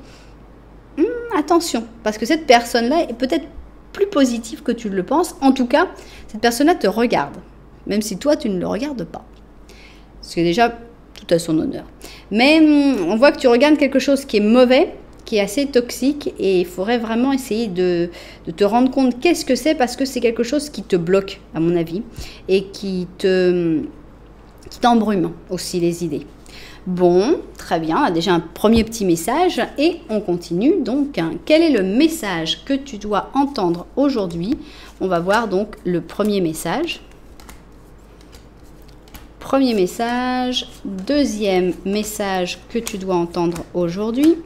attention, parce que cette personne-là est peut-être plus positive que tu le penses. En tout cas, cette personne-là te regarde. Même si toi, tu ne le regardes pas. Ce qui est déjà tout à son honneur. Mais on voit que tu regardes quelque chose qui est mauvais, qui est assez toxique, et il faudrait vraiment essayer de te rendre compte qu'est-ce que c'est, parce que c'est quelque chose qui te bloque, à mon avis, et qui t'embrume aussi les idées. Bon, très bien, on a déjà un premier petit message, et on continue. Donc, quel est le message que tu dois entendre aujourd'hui? On va voir donc le premier message. Premier message, deuxième message que tu dois entendre aujourd'hui.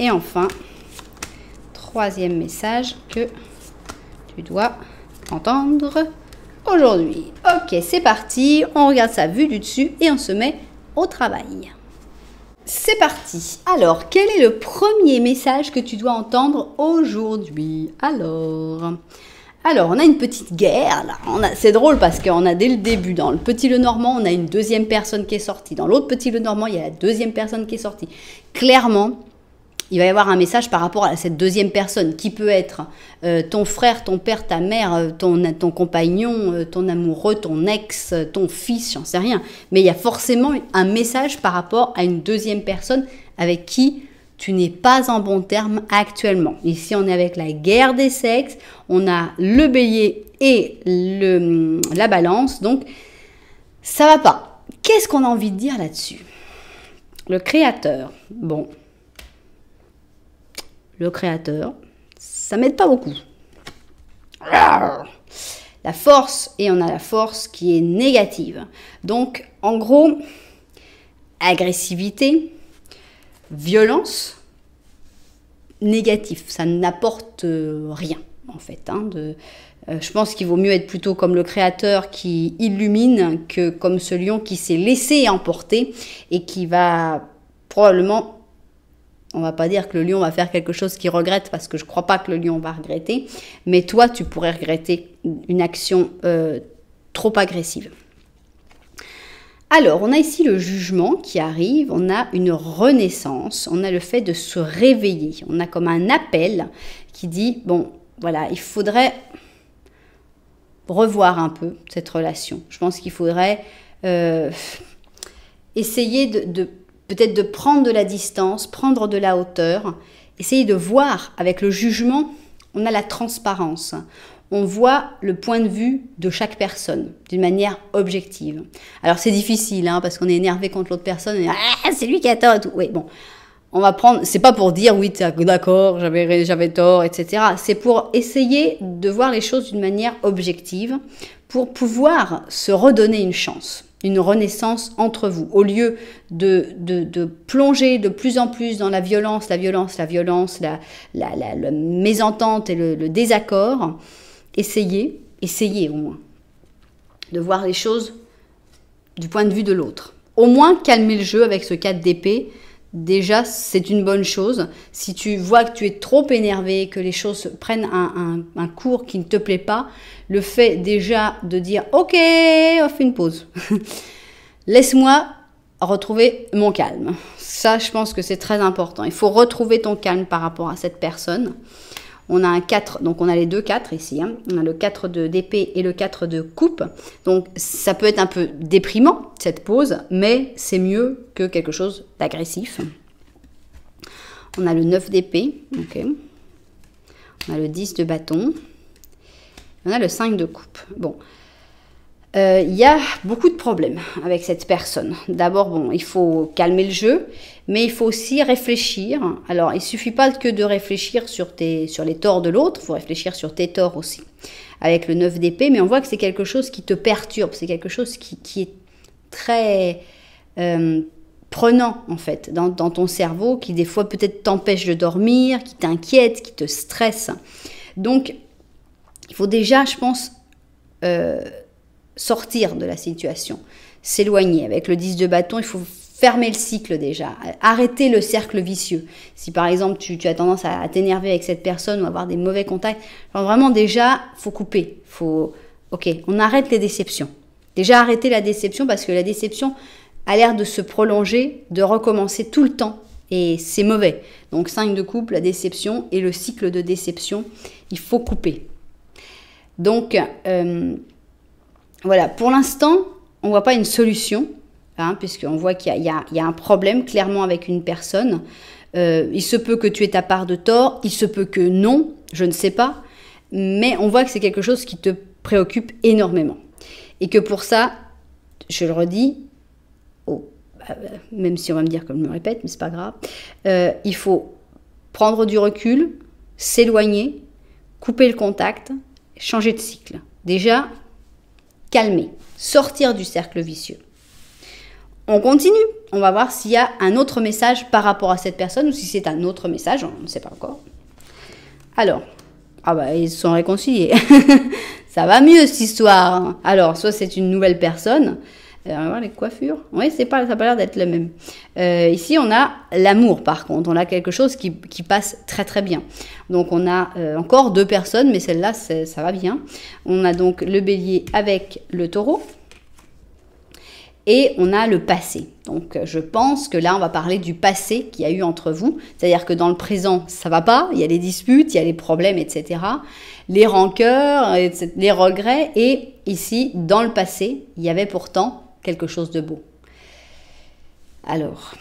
Et enfin, troisième message que tu dois entendre aujourd'hui. Ok, c'est parti, on regarde ça vue du dessus et on se met au travail. C'est parti. Alors, quel est le premier message que tu dois entendre aujourd'hui? Alors, on a une petite guerre, là. C'est drôle parce qu'on a dès le début, dans le petit Lenormand, on a une deuxième personne qui est sortie. Dans l'autre petit Lenormand, il y a la deuxième personne qui est sortie. Clairement, il va y avoir un message par rapport à cette deuxième personne qui peut être ton frère, ton père, ta mère, ton compagnon, ton amoureux, ton ex, ton fils, j'en sais rien. Mais il y a forcément un message par rapport à une deuxième personne avec qui tu n'es pas en bon terme actuellement. Ici, on est avec la guerre des sexes, on a le bélier et la balance, donc ça va pas. Qu'est-ce qu'on a envie de dire là-dessus? Le créateur, bon, le créateur, ça m'aide pas beaucoup. La force, et on a la force qui est négative. Donc, en gros, agressivité, violence, négatif, ça n'apporte rien en fait. Je pense qu'il vaut mieux être plutôt comme le créateur qui illumine que comme ce lion qui s'est laissé emporter et qui va probablement, on va pas dire que le lion va faire quelque chose qu'il regrette parce que je crois pas que le lion va regretter, mais toi tu pourrais regretter une action trop agressive. Alors, on a ici le jugement qui arrive, on a une renaissance, on a le fait de se réveiller. On a comme un appel qui dit, bon, voilà, il faudrait revoir un peu cette relation. Je pense qu'il faudrait essayer peut-être de prendre de la distance, prendre de la hauteur, essayer de voir avec le jugement, on a la transparence. On voit le point de vue de chaque personne d'une manière objective. Alors c'est difficile parce qu'on est énervé contre l'autre personne, on est, ah, c'est lui qui a tort et tout. Oui, bon, on va prendre, c'est pas pour dire oui, d'accord, j'avais tort, etc. C'est pour essayer de voir les choses d'une manière objective pour pouvoir se redonner une chance, une renaissance entre vous. Au lieu de plonger de plus en plus dans la violence, la mésentente et le désaccord, essayez au moins de voir les choses du point de vue de l'autre. Au moins, calmer le jeu avec ce 4 d'épée. Déjà, c'est une bonne chose. Si tu vois que tu es trop énervé, que les choses prennent un cours qui ne te plaît pas, le fait déjà de dire « Ok, on fait une pause. Laisse-moi retrouver mon calme. » Ça, je pense que c'est très important. Il faut retrouver ton calme par rapport à cette personne. On a un 4, donc on a les deux 4 ici. On a le 4 d'épée et le 4 de coupe. Donc ça peut être un peu déprimant, cette pause, mais c'est mieux que quelque chose d'agressif. On a le 9 d'épée. Okay. On a le 10 de bâton. On a le 5 de coupe. Bon. Il y a beaucoup de problèmes avec cette personne. D'abord, bon, il faut calmer le jeu, mais il faut aussi réfléchir. Alors, il ne suffit pas que de réfléchir sur les torts de l'autre, il faut réfléchir sur tes torts aussi. Avec le 9 d'épée, mais on voit que c'est quelque chose qui te perturbe, c'est quelque chose qui est très prenant, en fait, dans ton cerveau, qui des fois peut-être t'empêche de dormir, qui t'inquiète, qui te stresse. Donc, il faut déjà, je pense, sortir de la situation, s'éloigner. Avec le 10 de bâton, il faut fermer le cycle déjà, arrêter le cercle vicieux. Si par exemple tu as tendance à t'énerver avec cette personne ou avoir des mauvais contacts, alors vraiment déjà, faut couper. Ok, on arrête les déceptions. Déjà arrêter la déception parce que la déception a l'air de se prolonger, de recommencer tout le temps et c'est mauvais. Donc 5 de coupe, la déception et le cycle de déception, il faut couper. Donc, voilà, pour l'instant, on ne voit pas une solution, puisqu'on voit qu'il y a un problème clairement avec une personne. Il se peut que tu aies ta part de tort, il se peut que non, je ne sais pas, mais on voit que c'est quelque chose qui te préoccupe énormément. Et que pour ça, je le redis, même si on va me dire que je me répète, mais c'est pas grave, il faut prendre du recul, s'éloigner, couper le contact, changer de cycle. Déjà, calmer, sortir du cercle vicieux. On continue, on va voir s'il y a un autre message par rapport à cette personne ou si c'est un autre message, on ne sait pas encore. Alors, ils se sont réconciliés. Ça va mieux cette histoire. Alors, soit c'est une nouvelle personne. On va voir les coiffures. Oui, ça n'a pas l'air d'être le même. Ici, on a l'amour, par contre. On a quelque chose qui passe très, très bien. Donc, on a encore 2 personnes, mais celle-là, ça va bien. On a donc le bélier avec le taureau. Et on a le passé. Donc je pense que là, on va parler du passé qu'il y a eu entre vous. C'est-à-dire que dans le présent, ça va pas. Il y a les disputes, il y a les problèmes, etc. Les rancœurs, les regrets. Et ici, dans le passé, il y avait pourtant quelque chose de beau. Alors,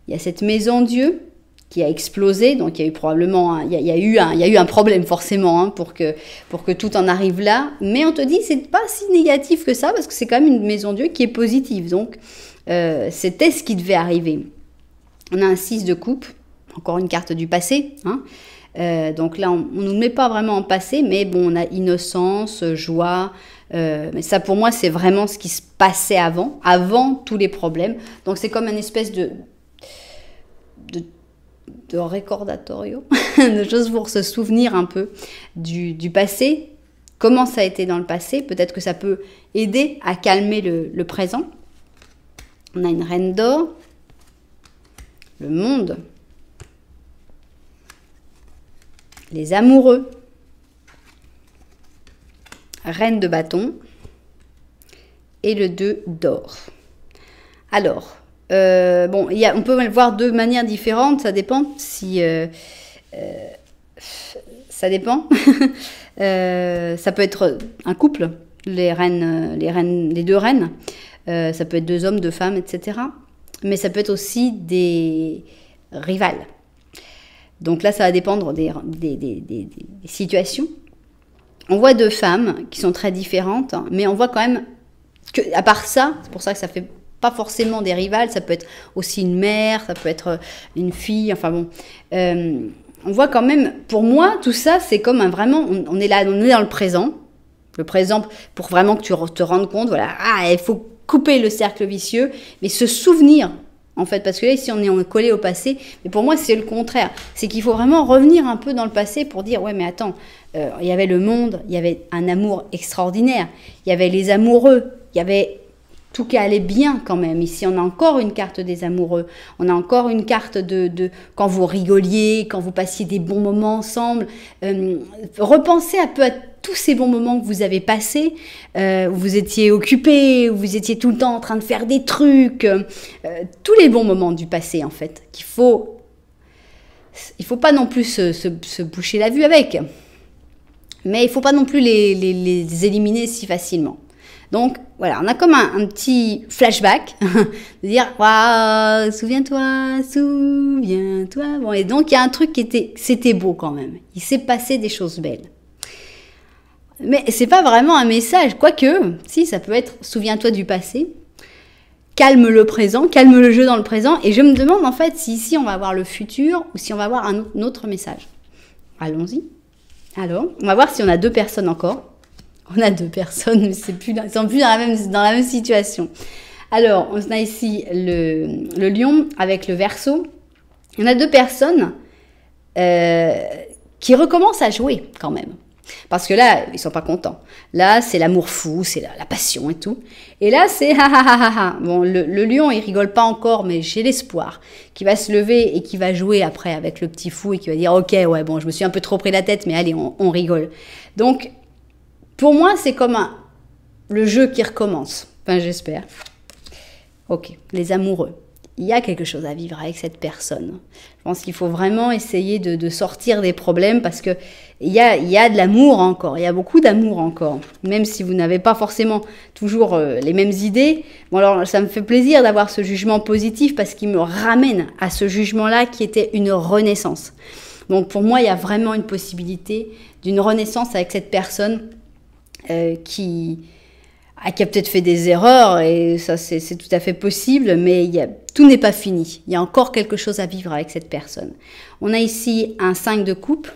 il y a cette maison Dieu qui a explosé, donc il y a eu probablement, il y a eu un problème forcément hein, pour que tout en arrive là, mais on te dit c'est pas si négatif que ça, parce que c'est quand même une maison Dieu qui est positive, donc c'était ce qui devait arriver. On a un 6 de coupe, encore une carte du passé, hein. Donc là on ne nous met pas vraiment en passé, mais bon on a innocence, joie, mais ça pour moi c'est vraiment ce qui se passait avant tous les problèmes, donc c'est comme une espèce de recordatorio, de choses pour se souvenir un peu du passé, comment ça a été dans le passé, peut-être que ça peut aider à calmer le présent. On a une reine d'or, le monde, les amoureux, reine de bâton et le 2 d'or. Alors, bon, on peut le voir de manière différente, ça dépend si... ça dépend. Ça peut être un couple, les deux reines. Ça peut être 2 hommes, 2 femmes, etc. Mais ça peut être aussi des rivales. Donc là, ça va dépendre des situations. On voit 2 femmes qui sont très différentes, mais on voit quand même que, à part ça, c'est pour ça que ça fait pas forcément des rivales, ça peut être aussi une mère, ça peut être une fille, enfin bon. On voit quand même, pour moi, tout ça, c'est comme vraiment, on est là, on est dans le présent. Le présent, pour vraiment que tu te rendes compte, voilà, il faut couper le cercle vicieux, mais se souvenir, en fait, parce que là, ici, on est collé au passé, mais pour moi, c'est le contraire. C'est qu'il faut vraiment revenir un peu dans le passé pour dire, ouais, mais attends, il y avait le monde, il y avait un amour extraordinaire, il y avait les amoureux, il y avait tout qui allait bien quand même. Ici, on a encore une carte des amoureux. On a encore une carte de quand vous rigoliez, quand vous passiez des bons moments ensemble. Repensez un peu à tous ces bons moments que vous avez passés, où vous étiez occupés, où vous étiez tout le temps en train de faire des trucs. Tous les bons moments du passé, en fait, il faut pas non plus se boucher la vue avec. Mais il faut pas non plus les éliminer si facilement. Donc, voilà, on a comme un petit flashback, de dire, waouh, souviens-toi. Bon, et donc, il y a un truc c'était beau quand même. Il s'est passé des choses belles. Mais c'est pas vraiment un message, quoique, si, ça peut être, souviens-toi du passé, calme le présent, calme le jeu dans le présent, et je me demande en fait si ici on va avoir le futur ou si on va avoir un autre message. Allons-y. Alors, on va voir si on a 2 personnes encore. On a 2 personnes, mais ils sont plus dans la même situation. Alors, on a ici le lion avec le verseau. On a 2 personnes qui recommencent à jouer quand même. Parce que là, ils sont pas contents. Là, c'est l'amour fou, c'est la passion et tout. Et là, c'est ha ha ha ha. Bon, le lion, il rigole pas encore, mais j'ai l'espoir qu'il va se lever et qu'il va jouer après avec le petit fou et qu'il va dire, ok, ouais, bon, je me suis un peu trop pris la tête, mais allez, on rigole. Donc, pour moi, c'est comme le jeu qui recommence. Enfin, j'espère. Ok, les amoureux. Il y a quelque chose à vivre avec cette personne. Je pense qu'il faut vraiment essayer de sortir des problèmes parce que il y a de l'amour encore, il y a beaucoup d'amour encore. Même si vous n'avez pas forcément toujours les mêmes idées. Bon alors, ça me fait plaisir d'avoir ce jugement positif parce qu'il me ramène à ce jugement-là qui était une renaissance. Donc pour moi, il y a vraiment une possibilité d'une renaissance avec cette personne qui a peut-être fait des erreurs, et ça c'est tout à fait possible, mais tout n'est pas fini. Il y a encore quelque chose à vivre avec cette personne. On a ici un 5 de coupe,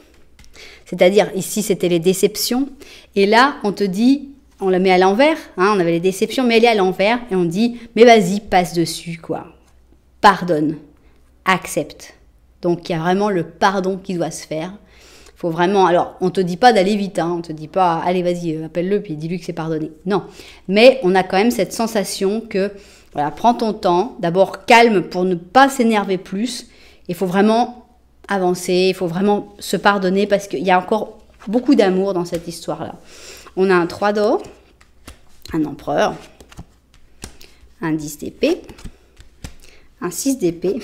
c'est-à-dire ici c'était les déceptions, et là on te dit, on la met à l'envers, hein, on avait les déceptions, mais elle est à l'envers, et on dit, mais vas-y, passe dessus, quoi. Pardonne, accepte. Donc il y a vraiment le pardon qui doit se faire. Faut vraiment, alors, on te dit pas d'aller vite, hein, on te dit pas, allez, vas-y, appelle-le, puis dis-lui que c'est pardonné. Non, mais on a quand même cette sensation que, voilà, prends ton temps, d'abord calme pour ne pas s'énerver plus, il faut vraiment avancer, il faut vraiment se pardonner parce qu'il y a encore beaucoup d'amour dans cette histoire-là. On a un 3 d'or, un empereur, un 10 d'épée, un 6 d'épée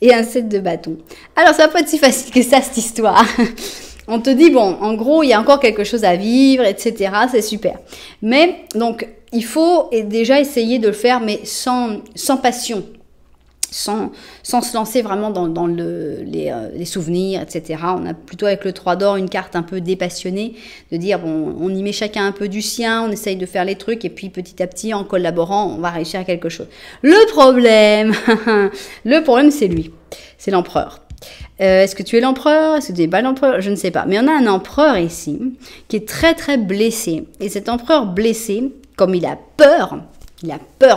et un 7 de bâton. Alors, ça va pas être si facile que ça, cette histoire. On te dit, bon, en gros, il y a encore quelque chose à vivre, etc. C'est super. Mais, donc, il faut déjà essayer de le faire, mais sans passion. Sans se lancer vraiment dans les souvenirs, etc. On a plutôt avec le 3 d'or une carte un peu dépassionnée, de dire, bon, on y met chacun un peu du sien, on essaye de faire les trucs, et puis petit à petit, en collaborant, on va réussir à quelque chose. Le problème, c'est lui, c'est l'empereur. Est-ce que tu es l'empereur? Est-ce que tu n'es pas l'empereur? Je ne sais pas. Mais on a un empereur ici qui est très très blessé. Et cet empereur blessé, comme il a peur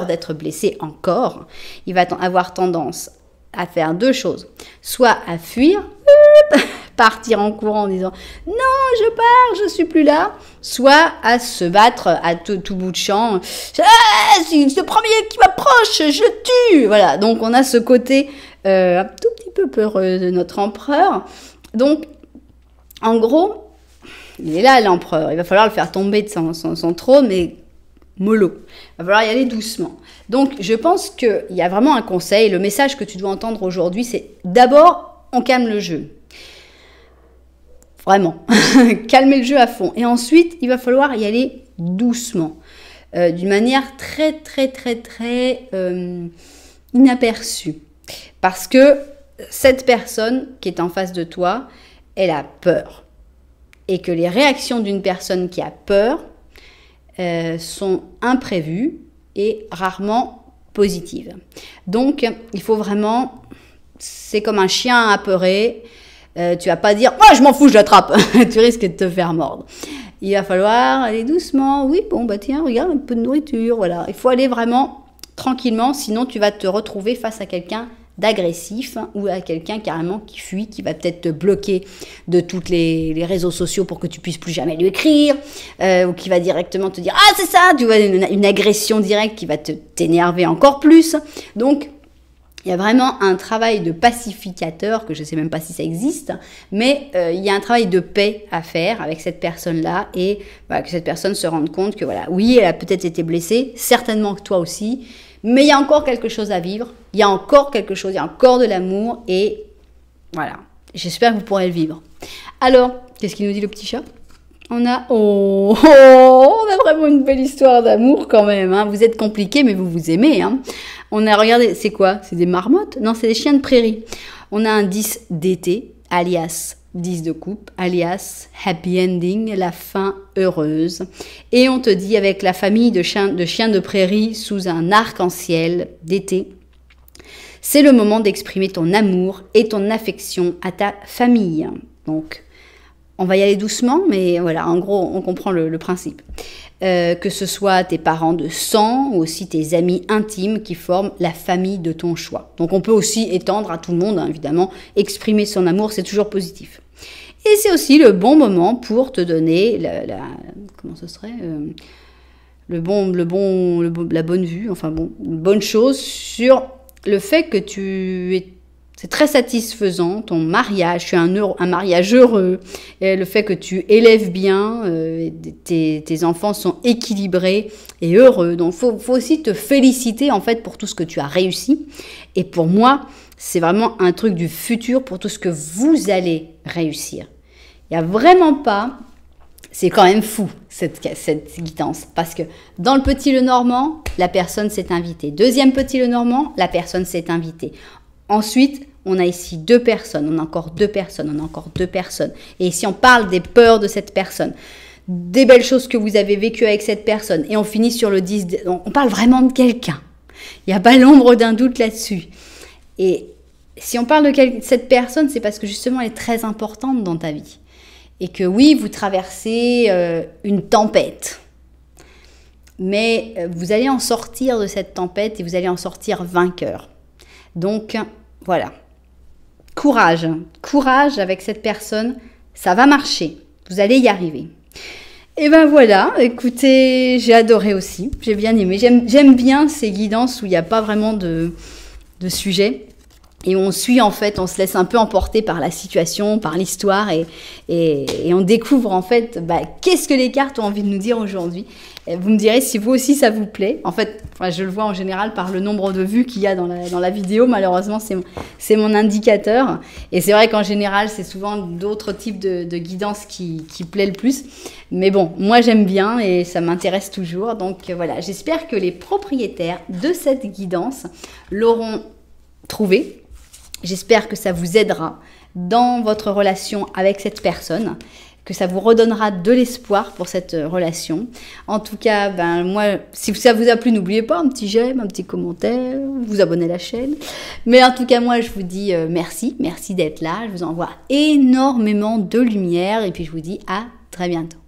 d'être blessé encore, il va avoir tendance à faire deux choses. Soit à fuir, partir en courant en disant « Non, je pars, je suis plus là ». Soit à se battre à tout bout de champ. « Ah, c'est le premier qui m'approche, je tue !» Voilà, donc on a ce côté un tout petit peu peureux de notre empereur. Donc, en gros, il est là l'empereur. Il va falloir le faire tomber de son trône, mais mollo. Il va falloir y aller doucement. Donc, je pense qu'il y a vraiment un conseil. Le message que tu dois entendre aujourd'hui, c'est d'abord, on calme le jeu. Vraiment. Calmer le jeu à fond. Et ensuite, il va falloir y aller doucement. D'une manière très, très, très, très inaperçue. Parce que cette personne qui est en face de toi, elle a peur. Et que les réactions d'une personne qui a peur sont imprévues et rarement positives. Donc, il faut vraiment... C'est comme un chien apeuré. Tu vas pas dire « Moi, je m'en fous, je l'attrape !» Tu risques de te faire mordre. Il va falloir aller doucement. Oui, bon, bah tiens, regarde, un peu de nourriture. Voilà. Il faut aller vraiment tranquillement, sinon tu vas te retrouver face à quelqu'un d'agressif ou à quelqu'un carrément qui fuit, qui va peut-être te bloquer de tous les réseaux sociaux pour que tu puisses plus jamais lui écrire, ou qui va directement te dire « Ah, c'est ça !» Tu vois, une agression directe qui va t'énerver encore plus. Donc, il y a vraiment un travail de pacificateur, que je ne sais même pas si ça existe, mais il y a un travail de paix à faire avec cette personne-là et voilà, que cette personne se rende compte que voilà, oui, elle a peut-être été blessée, certainement que toi aussi, mais il y a encore quelque chose à vivre, il y a encore quelque chose, il y a encore de l'amour et voilà, j'espère que vous pourrez le vivre. Alors, qu'est-ce qu'il nous dit le petit chat ? On a vraiment une belle histoire d'amour quand même. Hein. Vous êtes compliqués, mais vous vous aimez. Hein. On a, regardé, c'est quoi? C'est des marmottes? Non, c'est des chiens de prairie. On a un 10 d'été, alias 10 de coupe, alias happy ending, la fin heureuse. Et on te dit avec la famille de chiens de prairie sous un arc-en-ciel d'été, c'est le moment d'exprimer ton amour et ton affection à ta famille. Donc, on va y aller doucement, mais voilà, en gros, on comprend le principe. Que ce soit tes parents de sang ou aussi tes amis intimes qui forment la famille de ton choix. Donc, on peut aussi étendre à tout le monde, hein, évidemment. Exprimer son amour, c'est toujours positif. Et c'est aussi le bon moment pour te donner comment ce serait la bonne vue, enfin bon, une bonne chose sur le fait que c'est très satisfaisant, ton mariage, tu as un mariage heureux, et le fait que tu élèves bien, tes enfants sont équilibrés et heureux. Donc, faut aussi te féliciter en fait pour tout ce que tu as réussi. Et pour moi, c'est vraiment un truc du futur pour tout ce que vous allez réussir. Il n'y a vraiment pas... C'est quand même fou, cette guidance, parce que dans le Petit Lenormand, la personne s'est invitée. Deuxième Petit Lenormand, la personne s'est invitée. Ensuite, on a ici 2 personnes, on a encore 2 personnes, on a encore 2 personnes. Et ici, on parle des peurs de cette personne, des belles choses que vous avez vécues avec cette personne. Et on finit sur le 10, on parle vraiment de quelqu'un. Il n'y a pas l'ombre d'un doute là-dessus. Et si on parle de cette personne, c'est parce que justement, elle est très importante dans ta vie. Et que oui, vous traversez une tempête. Mais vous allez en sortir de cette tempête et vous allez en sortir vainqueur. Donc, voilà. Courage. Courage avec cette personne. Ça va marcher. Vous allez y arriver. Et ben voilà. Écoutez, j'ai adoré aussi. J'ai bien aimé. J'aime bien ces guidances où il n'y a pas vraiment de sujet. Et on suit en fait, on se laisse un peu emporter par la situation, par l'histoire et on découvre en fait qu'est-ce que les cartes ont envie de nous dire aujourd'hui. Vous me direz si vous aussi ça vous plaît. En fait, je le vois en général par le nombre de vues qu'il y a dans la vidéo. Malheureusement, c'est mon indicateur. Et c'est vrai qu'en général, c'est souvent d'autres types de guidances qui plaît le plus. Mais bon, moi j'aime bien et ça m'intéresse toujours. Donc voilà, j'espère que les propriétaires de cette guidance l'auront trouvé. J'espère que ça vous aidera dans votre relation avec cette personne, que ça vous redonnera de l'espoir pour cette relation. En tout cas, moi, si ça vous a plu, n'oubliez pas un petit j'aime, un petit commentaire, vous abonnez à la chaîne. Mais en tout cas, moi, je vous dis merci d'être là. Je vous envoie énormément de lumière et puis je vous dis à très bientôt.